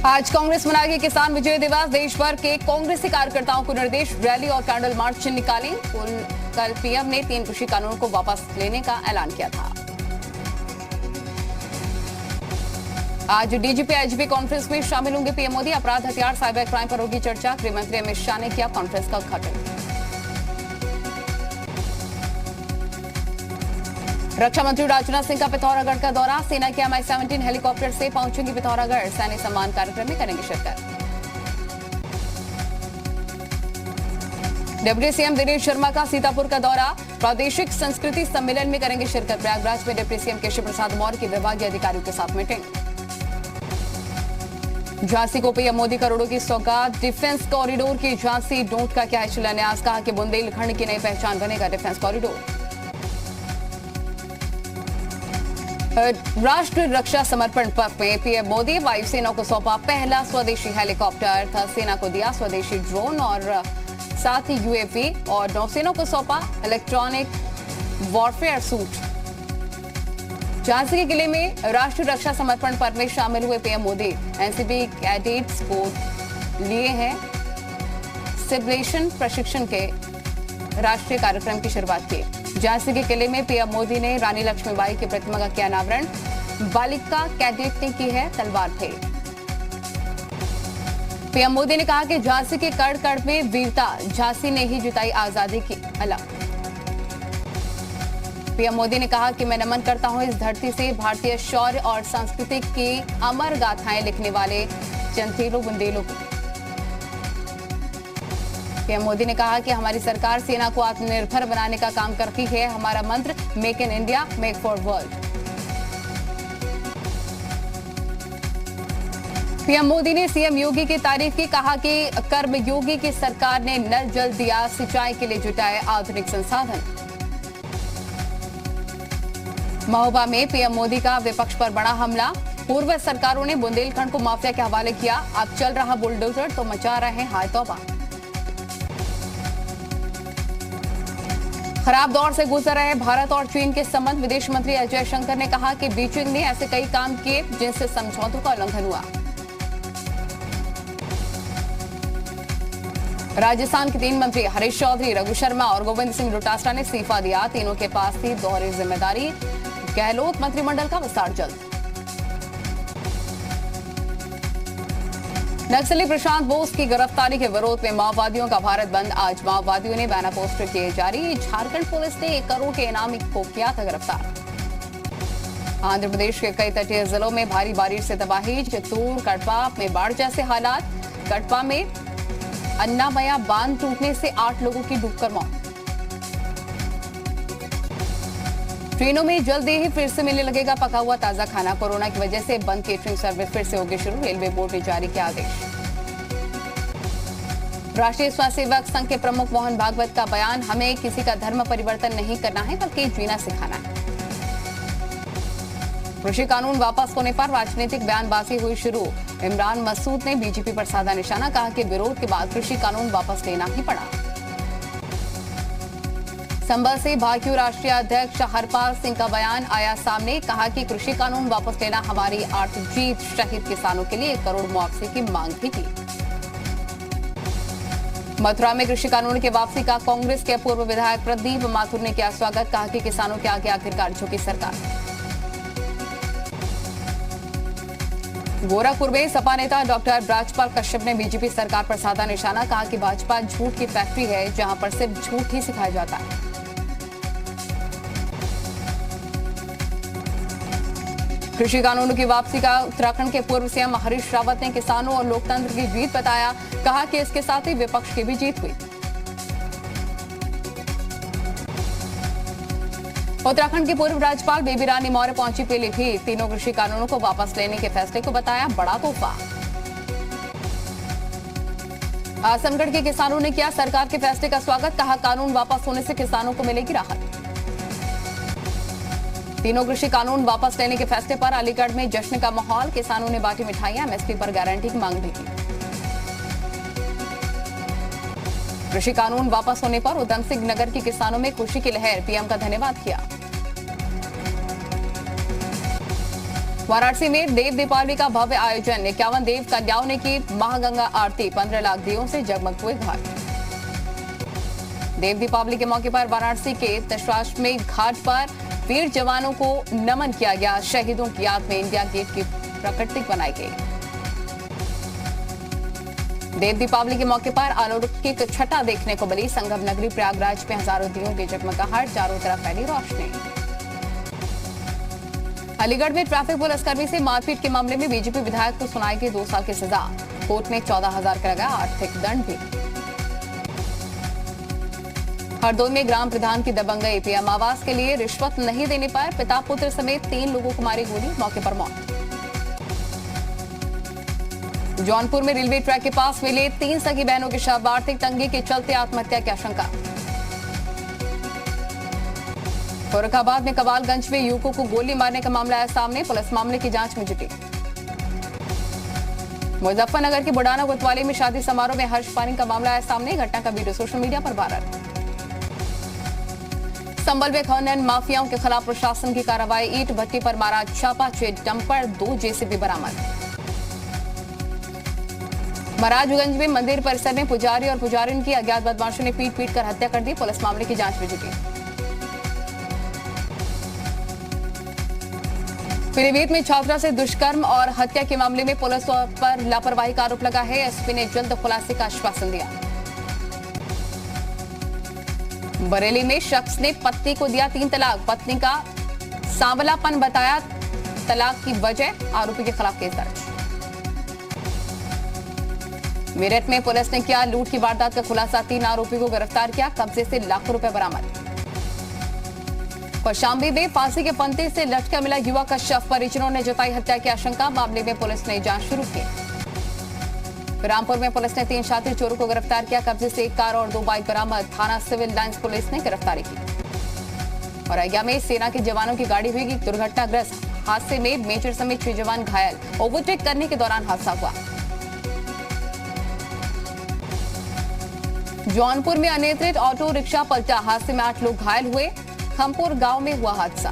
आज कांग्रेस मनाएगी किसान विजय दिवस। देश भर के कांग्रेसी कार्यकर्ताओं को निर्देश, रैली और कैंडल मार्च निकालें। कल पीएम ने 3 कृषि कानूनों को वापस लेने का ऐलान किया था। आज डीजीपी आईजीपी कॉन्फ्रेंस में शामिल होंगे पीएम मोदी। अपराध, हथियार, साइबर क्राइम पर होगी चर्चा। गृह मंत्री अमित शाह ने किया कॉन्फ्रेंस का उद्घाटन। रक्षा मंत्री राजनाथ सिंह का पिथौरागढ़ का दौरा। सेना के Mi-17 हेलीकॉप्टर से पहुंचेंगे पिथौरागढ़। सैन्य सम्मान कार्यक्रम में करेंगे शिरकत। डिप्टी सीएम दिनेश शर्मा का सीतापुर का दौरा। प्रादेशिक संस्कृति सम्मेलन में करेंगे शिरकत। प्रयागराज में डिप्टी सीएम केशव प्रसाद मौर्य की विभागीय अधिकारियों के साथ मीटिंग। झांसी को पीएम मोदी करोड़ों की सौगात। डिफेंस कॉरिडोर की झांसी डोंट का क्या है शिलान्यास। कहा कि बुंदेलखंड की नई पहचान बनेगा डिफेंस कॉरिडोर। राष्ट्र रक्षा समर्पण पर्व में पीएम मोदी वायुसेना को सौंपा पहला स्वदेशी हेलीकॉप्टर। थल सेना को दिया स्वदेशी ड्रोन और साथ ही यूएवी और नौसेना को सौंपा इलेक्ट्रॉनिक वॉरफेयर सूट। झांसी के किले में राष्ट्रीय रक्षा समर्पण पर्व में शामिल हुए पीएम मोदी। एनसीबी कैडेट्स को लिए हैं सिमुलेशन प्रशिक्षण के राष्ट्रीय कार्यक्रम की शुरुआत की। झांसी के किले में पीएम मोदी ने रानी लक्ष्मीबाई की प्रतिमा का किया अनावरण। बालिका कैडेट ने की है तलवार फेंक। पीएम मोदी ने कहा कि झांसी के कड़ कड़ में वीरता, झांसी ने ही जिताई आजादी की अलख। पीएम मोदी ने कहा कि मैं नमन करता हूं इस धरती से भारतीय शौर्य और संस्कृति की अमर गाथाएं लिखने वाले चंचेलों बुंदेलों को। पीएम मोदी ने कहा कि हमारी सरकार सेना को आत्मनिर्भर बनाने का काम करती है। हमारा मंत्र make in India, make for world. PM Modi ने सीएम योगी की तारीफ की। कहा कि कर्मयोगी की सरकार ने नल जल दिया, सिंचाई के लिए जुटाए आधुनिक संसाधन। महोबा में पीएम मोदी का विपक्ष पर बड़ा हमला। पूर्व सरकारों ने बुंदेलखंड को माफिया के हवाले किया। अब चल रहा बुलडोजर तो मचा रहे हाय तौबा। खराब दौर से गुजर रहे भारत और चीन के संबंध। विदेश मंत्री एस जयशंकर ने कहा कि बीजिंग ने ऐसे कई काम किए जिनसे समझौतों का उल्लंघन हुआ। राजस्थान के 3 मंत्री हरीश चौधरी, रघु शर्मा और गोविंद सिंह डोटासरा ने इस्तीफा दिया। तीनों के पास थी दोहरी जिम्मेदारी। गहलोत मंत्रिमंडल का विस्तार जल्द। नक्सली प्रशांत बोस की गिरफ्तारी के विरोध में माओवादियों का भारत बंद। आज माओवादियों ने बैनर पोस्टर किए जारी। झारखंड पुलिस ने 1 करोड़ के इनामी को किया था गिरफ्तार। आंध्र प्रदेश के कई तटीय जिलों में भारी बारिश से तबाही। चित्तूर, कटवा में बाढ़ जैसे हालात। कटवा में अन्नामया बांध टूटने से 8 लोगों की डूबकर मौत। ट्रेनों में जल्द ही फिर से मिलने लगेगा पका हुआ ताजा खाना। कोरोना की वजह से बंद केटरिंग सर्विस फिर से होगी शुरू। रेलवे बोर्ड ने जारी किया आदेश। राष्ट्रीय स्वयंसेवक संघ के प्रमुख मोहन भागवत का बयान, हमें किसी का धर्म परिवर्तन नहीं करना है बल्कि जीना सिखाना है। कृषि कानून वापस होने पर राजनीतिक बयानबाजी हुई शुरू। इमरान मसूद ने बीजेपी पर साधा निशाना। कहा कि विरोध के बाद कृषि कानून वापस लेना ही पड़ा। संभल से भाजपा राष्ट्रीय अध्यक्ष हरपाल सिंह का बयान आया सामने। कहा कि कृषि कानून वापस लेना हमारी आर्थिक जीत। शहीद किसानों के लिए 1 करोड़ मुआवजे की मांग भी की। मथुरा में कृषि कानून की वापसी का कांग्रेस के पूर्व विधायक प्रदीप माथुर ने किया स्वागत। कहा कि किसानों के आगे आखिरकार झुकी सरकार। गोरखपुर में सपा नेता डॉक्टर ब्राजपाल कश्यप ने बीजेपी सरकार पर साधा निशाना। कहा कि भाजपा झूठ की फैक्ट्री है जहां पर सिर्फ झूठ ही सिखाया जाता है। कृषि कानूनों की वापसी का उत्तराखंड के पूर्व सीएम हरीश रावत ने किसानों और लोकतंत्र की जीत बताया। कहा कि इसके साथ ही विपक्ष की भी जीत हुई। उत्तराखंड की पूर्व राज्यपाल बेबी रानी मौर्य पहुंची पीलीभीत। तीनों कृषि कानूनों को वापस लेने के फैसले को बताया बड़ा तोहफा। आजमगढ़ के किसानों ने किया सरकार के फैसले का स्वागत। कहा कानून वापस होने से किसानों को मिलेगी राहत। तीनों कृषि कानून वापस लेने के फैसले पर अलीगढ़ में जश्न का माहौल। किसानों ने बांटी मिठाइयां। एमएसपी पर गारंटी की मांग भी की। कृषि कानून वापस होने पर उधम सिंह नगर के किसानों में खुशी की लहर। पीएम का धन्यवाद किया। वाराणसी में देव दीपावली का भव्य आयोजन। 51 देव कन्याओं ने की महागंगा आरती। 15 लाख दियों से जगमग हुए घाट। देव दीपावली के मौके पर वाराणसी के दशाश्वमेध घाट पर वीर जवानों को नमन किया गया। शहीदों की याद में इंडिया गेट की प्रकृति बनाई गई। देव दीपावली के मौके पर अलौकिक छटा देखने को मिली। संगम नगरी प्रयागराज में हजारों दियों की जगमगाहट। चारों तरफ फैली रोशनी। अलीगढ़ में ट्रैफिक पुलिसकर्मी से मारपीट के मामले में बीजेपी विधायक को सुनाई गई 2 साल की सजा। कोर्ट में 14,000 का लगा आर्थिक दंड भी। हरदोई में ग्राम प्रधान की दबंगई। पीएम आवास के लिए रिश्वत नहीं देने पर पिता पुत्र समेत 3 लोगों को मारी गोली, मौके पर मौत। जौनपुर में रेलवे ट्रैक के पास मिले 3 सगी बहनों के शव। आर्थिक तंगी के चलते आत्महत्या की आशंका। फर्रुखाबाद में कबालगंज में युवकों को गोली मारने का मामला आया सामने। पुलिस मामले की जांच में जुटी। मुजफ्फरनगर के बुढ़ाना कोतवाली में शादी समारोह में हर्ष फायरिंग का मामला आया सामने। घटना का वीडियो सोशल मीडिया पर वायरल। संभल में खनन माफियाओं के खिलाफ प्रशासन की कार्रवाई। ईंट भट्टी पर मारा छापा। 6 डंपर 2 जेसीबी बरामद। महाराजगंज में मंदिर परिसर में पुजारी और पुजारिन की अज्ञात बदमाशों ने पीट कर हत्या कर दी। पुलिस मामले की जांच में जुटी। पीलीभीत में छात्रा से दुष्कर्म और हत्या के मामले में पुलिस पर लापरवाही का आरोप लगा है। एसपी ने जल्द खुलासे का आश्वासन दिया। बरेली में शख्स ने पत्नी को दिया 3 तलाक। पत्नी का सांवलापन बताया तलाक की वजह। आरोपी के खिलाफ केस दर्ज। मेरठ में पुलिस ने किया लूट की वारदात का खुलासा। 3 आरोपी को गिरफ्तार किया। कब्जे से लाखों रुपए बरामद। कौशाम्बी में फांसी के फंदे से लटका मिला युवक का शव। परिजनों ने जताई हत्या की आशंका। मामले में पुलिस ने जांच शुरू की। रामपुर में पुलिस ने 3 शातिर चोरों को गिरफ्तार किया। कब्जे से 1 कार और 2 बाइक बरामद। थाना सिविल लाइंस पुलिस ने गिरफ्तारी की। और अय्या में सेना के जवानों की गाड़ी हुई दुर्घटनाग्रस्त। हादसे में मेजर समेत 6 जवान घायल। ओवरटेक करने के दौरान हादसा हुआ। जौनपुर में अनियंत्रित ऑटो रिक्शा पलटा। हादसे में 8 लोग घायल हुए। खमपुर गांव में हुआ हादसा।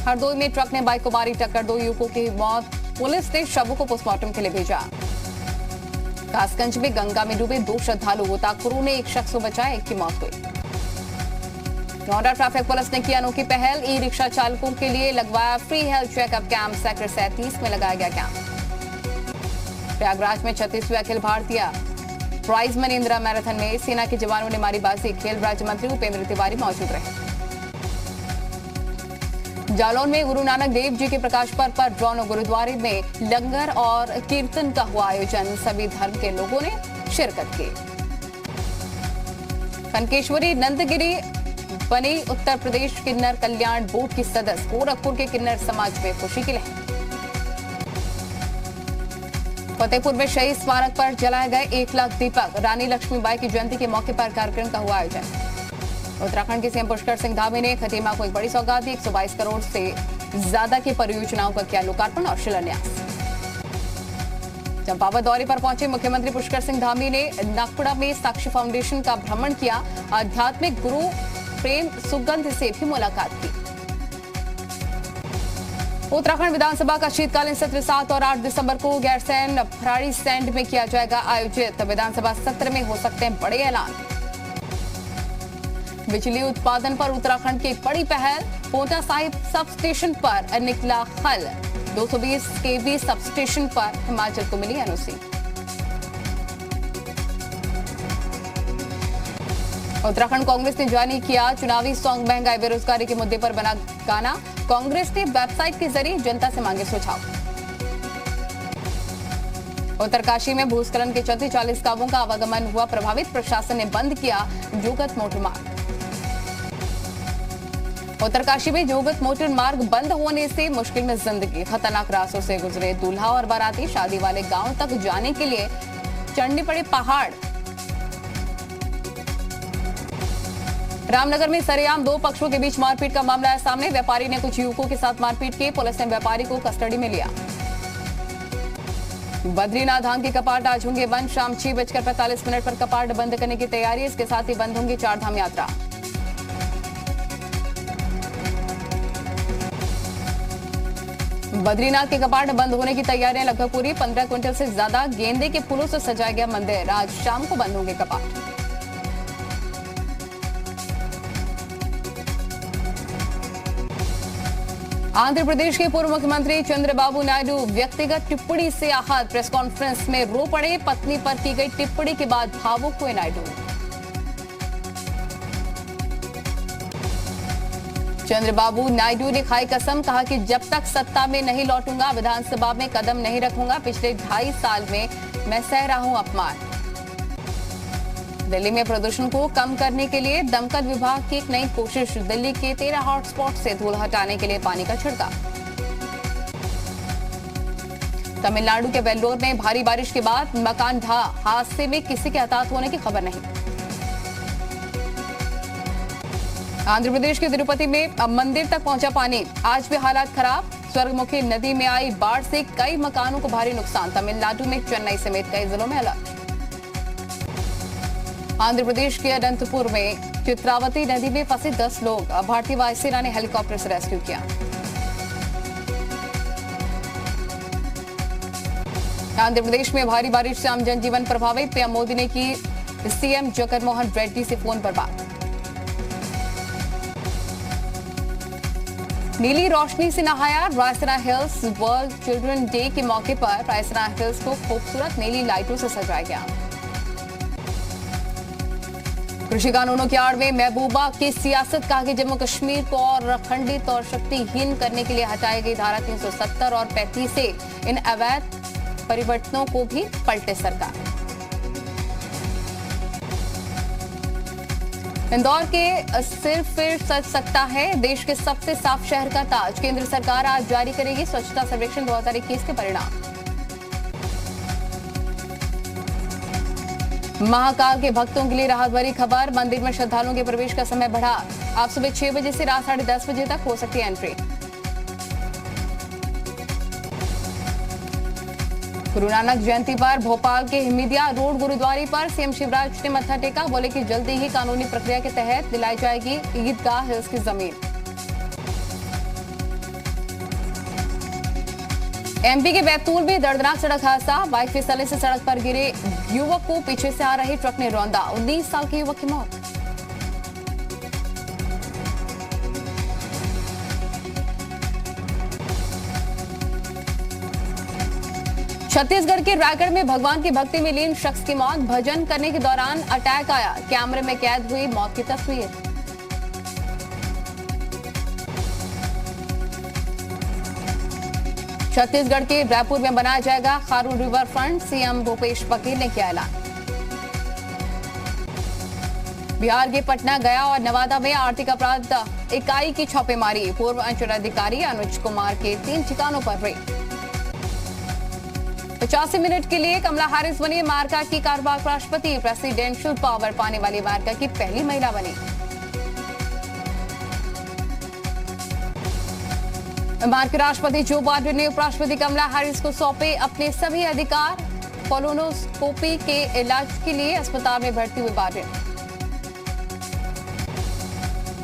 हरदोई में ट्रक ने बाइक को मारी टक्कर। 2 युवकों की मौत। पुलिस ने शवों को पोस्टमार्टम के लिए भेजा। कासगंज में गंगा में डूबे 2 श्रद्धालु। गोताखोरों ने 1 शख्स को बचाया, 1 की मौत हुई। नोएडा ट्रैफिक पुलिस ने की अनोखी पहल। ई रिक्शा चालकों के लिए लगवाया free health checkup camp. Sector 37 में लगाया गया कैंप। प्रयागराज में 36वीं Akhil Bharatiya prize money Indira marathon में सेना के जवानों ने मारी बाजी। खेल राज्य मंत्री उपेंद्र तिवारी मौजूद रहे। जालौन में गुरु नानक देव जी के प्रकाश पर्व पर ड्रोन गुरुद्वारे में लंगर और कीर्तन का हुआ आयोजन। सभी धर्म के लोगों ने शिरकत की। कनकेश्वरी नंदगिरी बनी उत्तर प्रदेश किन्नर कल्याण बोर्ड की सदस्य। गोरखपुर के किन्नर समाज में खुशी की लहर। फतेहपुर में शहीद स्मारक पर जलाए गए 1 लाख दीपक। रानी लक्ष्मीबाई की जयंती के मौके पर कार्यक्रम का हुआ आयोजन। उत्तराखंड के सीएम पुष्कर सिंह धामी ने खटीमा को एक बड़ी सौगात दी। 122 करोड़ से ज्यादा की परियोजनाओं का किया लोकार्पण और शिलान्यास। चंपावत दौरे पर पहुंचे मुख्यमंत्री पुष्कर सिंह धामी ने नागपुरा में साक्षी फाउंडेशन का भ्रमण किया। आध्यात्मिक गुरु प्रेम सुगंध से भी मुलाकात की। उत्तराखंड विधानसभा का शीतकालीन सत्र 7 और 8 दिसंबर को गैरसैंण फराड़ी सैंड में किया जाएगा आयोजित। विधानसभा सत्र में हो सकते हैं बड़े ऐलान। बिजली उत्पादन पर उत्तराखंड की एक बड़ी पहल। पोटा साहिब सब स्टेशन पर निकला हल। 220 केवी सब स्टेशन पर हिमाचल को मिली एनओसी। उत्तराखंड कांग्रेस ने जारी किया चुनावी सॉन्ग। महंगाई बेरोजगारी के मुद्दे पर बना गाना। कांग्रेस ने वेबसाइट के जरिए जनता से मांगे सुझाव। उत्तरकाशी में भूस्खलन के चलते 40 गांवों का आवागमन हुआ प्रभावित। प्रशासन ने बंद किया जोगत मोटर मार्ग। उत्तरकाशी में जोगत मोटर मार्ग बंद होने से मुश्किल में जिंदगी। खतरनाक रास्तों से गुजरे दूल्हा और बाराती। शादी वाले गांव तक जाने के लिए चढ़ने पड़े पहाड़। रामनगर में सरेआम 2 पक्षों के बीच मारपीट का मामला आया सामने। व्यापारी ने कुछ युवकों के साथ मारपीट की। पुलिस ने व्यापारी को कस्टडी में लिया। बद्रीनाथ धाम के कपाट आज होंगे बंद। शाम 6:45 पर कपाट बंद करने की तैयारी। इसके साथ ही बंद होंगी 4 धाम यात्रा। बद्रीनाथ के कपाट बंद होने की तैयारियां लगभग पूरी। 15 क्विंटल से ज्यादा गेंदे के फूलों से सजाया गया मंदिर। आज शाम को बंद होंगे कपाट। आंध्र प्रदेश के पूर्व मुख्यमंत्री चंद्रबाबू नायडू व्यक्तिगत टिप्पणी से आहत। प्रेस कॉन्फ्रेंस में रो पड़े। पत्नी पर की गई टिप्पणी के बाद भावुक हुए नायडू। चंद्रबाबू नायडू ने खाई कसम, कहा कि जब तक सत्ता में नहीं लौटूंगा विधानसभा में कदम नहीं रखूंगा। पिछले 2.5 साल में मैं सह रहा हूं अपमान। दिल्ली में प्रदूषण को कम करने के लिए दमकल विभाग की एक नई कोशिश। दिल्ली के 13 हॉटस्पॉट से धूल हटाने के लिए पानी का छिड़काव। तमिलनाडु के वेल्लोर में भारी बारिश के बाद मकान ढहा। हादसे में किसी के हताहत होने की खबर नहीं। आंध्र प्रदेश के तिरुपति में अब मंदिर तक पहुंचा पानी। आज भी हालात खराब। स्वर्गमुखी नदी में आई बाढ़ से कई मकानों को भारी नुकसान। तमिलनाडु में चेन्नई समेत कई जिलों में अलर्ट। आंध्र प्रदेश के अनंतपुर में चित्रावती नदी में फंसे 10 लोग। भारतीय वायुसेना ने हेलीकॉप्टर से रेस्क्यू किया। आंध्र प्रदेश में भारी बारिश से आम जनजीवन प्रभावित। पीएम मोदी ने की सीएम जगनमोहन रेड्डी से फोन पर बात। नीली रोशनी से नहाया Raisina hills. World children day के मौके पर रायसीना हिल्स को खूबसूरत नीली लाइटों से सजाया गया। कृषि कानूनों की आड़ में महबूबा की सियासत, कहा कि जम्मू कश्मीर को और खंडित और शक्तिहीन करने के लिए हटाई गई धारा 370 और 35 से इन अवैध परिवर्तनों को भी पलटे सरकार। इंदौर के सिर फिर सज सकता है देश के सबसे साफ शहर का ताज। केंद्र सरकार आज जारी करेगी स्वच्छता सर्वेक्षण 2021 के परिणाम। महाकाल के भक्तों के लिए राहत भरी खबर। मंदिर में श्रद्धालुओं के प्रवेश का समय बढ़ा। अब सुबह 6 बजे से रात 10:30 बजे तक हो सकती है एंट्री। गुरु नानक जयंती पर भोपाल के हमीदिया रोड गुरुद्वारे पर सीएम शिवराज ने मत्था टेका। बोले कि जल्दी ही कानूनी प्रक्रिया के तहत दिलाई जाएगी ईदगाह हिल्स की जमीन। एमपी के बैतूल में दर्दनाक सड़क हादसा। बाइक फिसलने से सड़क पर गिरे युवक को पीछे से आ रहे ट्रक ने रौंदा। 19 साल के युवक की मौत। छत्तीसगढ़ के रायगढ़ में भगवान की भक्ति में लीन शख्स की मौत। भजन करने के दौरान अटैक आया। कैमरे में कैद हुई मौत की तस्वीर। छत्तीसगढ़ के रायपुर में बनाया जाएगा Kharun river front. CM Bhupesh Baghel ने किया ऐलान। बिहार के पटना, गया और नवादा में आर्थिक अपराध इकाई की छापेमारी। पूर्व अंचल अधिकारी अनुज कुमार के 3 ठिकानों पर रेड। 85 मिनट के लिए कमला हैरिस बनी अमेरिका की कार्यवाहक राष्ट्रपति। प्रेसिडेंशियल पावर पाने वाली अमेरिका की पहली महिला बनी। अमेरिकी राष्ट्रपति जो बाइडेन ने उपराष्ट्रपति कमला हैरिस को सौंपे अपने सभी अधिकार। कोलोनोस्कोपी के इलाज के लिए अस्पताल में भर्ती हुए बाइडेन।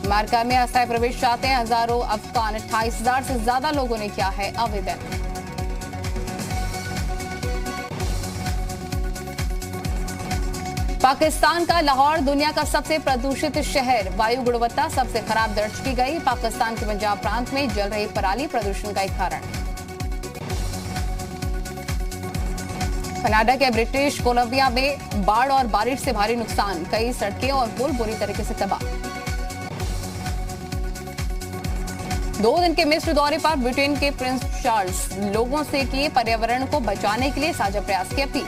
अमेरिका में अस्थायी प्रवेश चाहते हैं हजारों अफगान। 28,000 से ज्यादा लोगों ने किया है आवेदन। पाकिस्तान का लाहौर दुनिया का सबसे प्रदूषित शहर। वायु गुणवत्ता सबसे खराब दर्ज की गई। पाकिस्तान के पंजाब प्रांत में जल रही पराली प्रदूषण का एक कारण। कनाडा के ब्रिटिश कोलंबिया में बाढ़ और बारिश से भारी नुकसान। कई सड़कें और पुल बुरी तरीके से तबाह। 2 दिन के मिस्र दौरे पर ब्रिटेन के प्रिंस चार्ल्स लोगों से किए पर्यावरण को बचाने के लिए साझा प्रयास की अपील।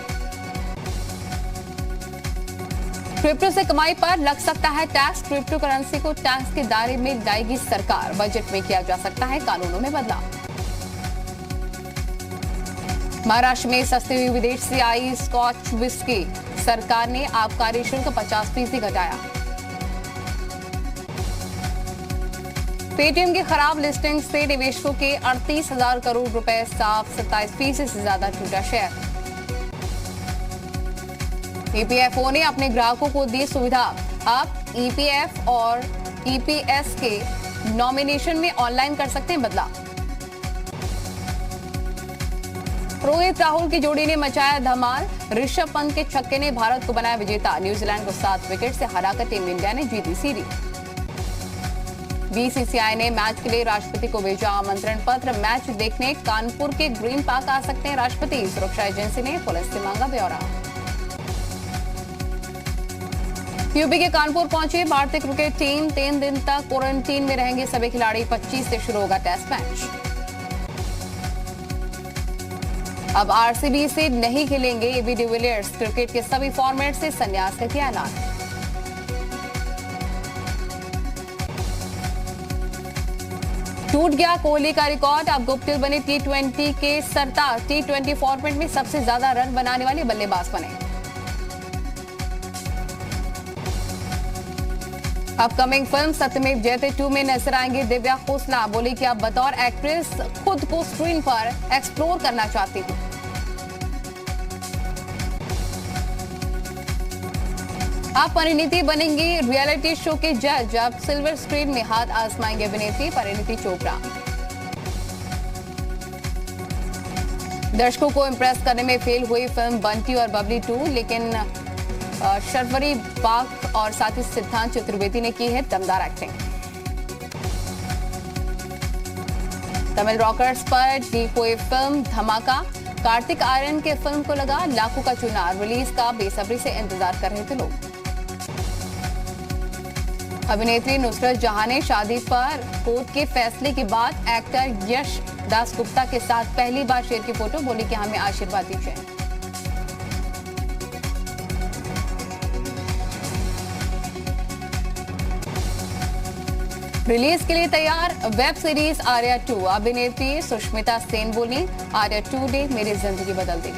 क्रिप्टो से कमाई पर लग सकता है टैक्स। क्रिप्टो करेंसी को टैक्स के दायरे में लाएगी सरकार। बजट में किया जा सकता है कानूनों में बदलाव। महाराष्ट्र में सस्ती हुई विदेश से आई स्कॉच विस्की। सरकार ने आबकारी शुल्क 50% घटाया। पेटीएम की खराब लिस्टिंग से निवेशकों के 38,000 करोड़ रुपए साफ। 27% से ज्यादा टूटा शेयर। ईपीएफओ ने अपने ग्राहकों को दी सुविधा। आप ईपीएफ और ईपीएस के नॉमिनेशन में ऑनलाइन कर सकते हैं बदलाव। रोहित राहुल की जोड़ी ने मचाया धमाल। ऋषभ पंत के छक्के ने भारत को बनाया विजेता। न्यूजीलैंड को 7 विकेट से हराकर टीम इंडिया ने जीती सीरीज। बीसीसीआई ने मैच के लिए राष्ट्रपति को भेजा आमंत्रण पत्र। मैच देखने कानपुर के ग्रीन पार्क आ सकते हैं राष्ट्रपति। सुरक्षा एजेंसी ने पुलिस से मांगा ब्यौरा। यूपी के कानपुर पहुंची भारतीय क्रिकेट टीम। 3 दिन तक क्वारंटीन में रहेंगे सभी खिलाड़ी। 25 से शुरू होगा टेस्ट मैच। अब आरसीबी से नहीं खेलेंगे एबी डिविलियर्स। क्रिकेट के सभी फॉर्मेट से संन्यास का किया ऐलान। टूट गया कोहली का रिकॉर्ड। अब गुप्तिल बने टी20 के सरताज। टी20 फॉर्मेट में सबसे ज्यादा रन बनाने वाले बल्लेबाज बने। अपकमिंग फिल्म सत्यमेव जयते 2 में नजर आएंगे दिव्या खोसला। बोली कि अब बतौर एक्ट्रेस खुद को स्क्रीन पर एक्सप्लोर करना चाहती हूं। अब परिणीति बनेंगी रियलिटी शो के जज। अब सिल्वर स्क्रीन में हाथ आजमाएंगे अभिनेत्री परिणीति चोपड़ा। दर्शकों को इंप्रेस करने में फेल हुई फिल्म बंटी और बबली 2, लेकिन शर्वरी बाग और साथ ही सिद्धांत चतुर्वेदी ने की है दमदार एक्टिंग। तमिल रॉकर्स पर दी हुई फिल्म धमाका। कार्तिक आर्यन के फिल्म को लगा लाखों का चूना। रिलीज का बेसब्री से इंतजार कर रहे थे लोग। अभिनेत्री नुसरत जहां ने शादी पर कोर्ट के फैसले के बाद एक्टर यश दासगुप्ता के साथ पहली बार शेयर की फोटो। बोली कि हमें आशीर्वाद दीजिए। रिलीज के लिए तैयार वेब सीरीज आर्या 2। अभिनेत्री सुष्मिता सेन बोली, आर्या 2 ने मेरी जिंदगी बदल दी।